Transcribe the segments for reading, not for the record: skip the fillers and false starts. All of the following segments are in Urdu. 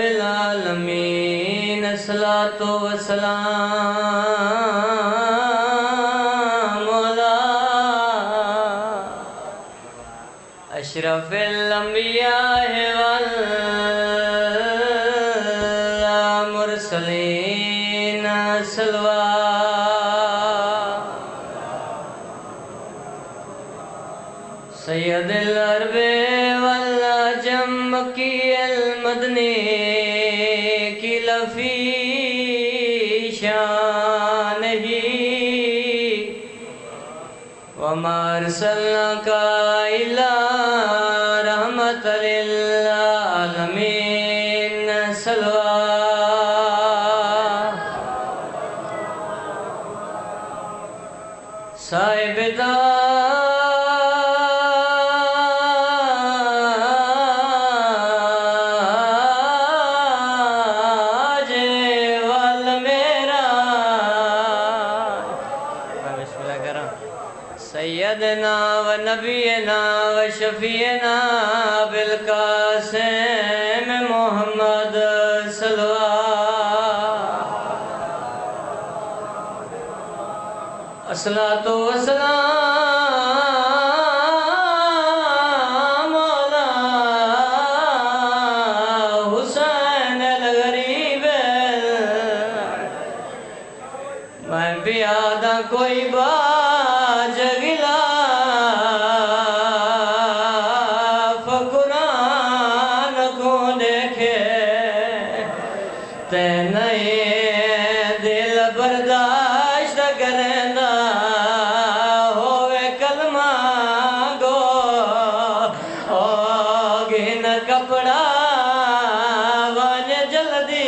العالمین الصلاۃ والسلام علی اشرف الانبیاء والمرسلین سید العرب والعجم مکی المدنی کی لفی شان ہی وما ارسلناک الا رحمت للعالمین صاحب سیدنا و نبینا و شفیعنا بالقاسم محمد الصلاۃ والسلام علی حسین الغریب میں بیادہ کوئی باج گلا فقرآن کو دیکھے تے نئے دل برداشت کرنا ہوئے کلمہ گو ہوگی نہ کپڑا وان جلدی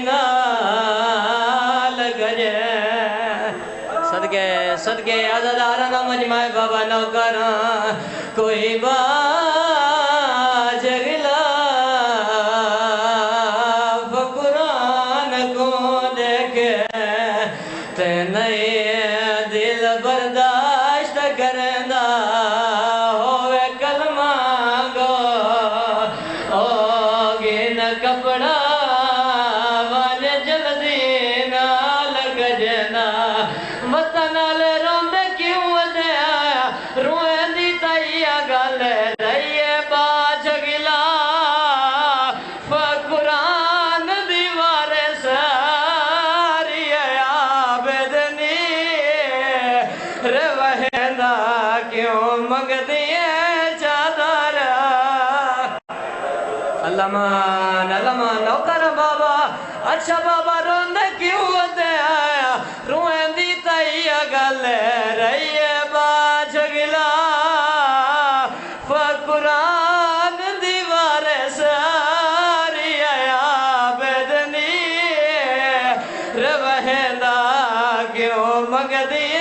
نال گجے صدقے عزدارنا مجمع بابا نوکران کوئی باج گلا فقرآن کو دیکھے تے نئے دل برداشت کرنا ہوئے کلمہ گو ہوگی نہ کپڑا وان جلدی نال گجنا مستنال روندے کیوں دے آیا روئیں دی تائیہ گالے رہیے باج گلا فقرآن دیوار ساری عابدنی روہندہ کیوں مگ دیئے چادر اللہ مان نوکر بابا اچھا بابا روندے کیوں دے آیا روئیں دی تائیہ گالے رہیے باج گلا فقرآن دیوار ساری عابدنی روہندہ کیوں مگ دیئے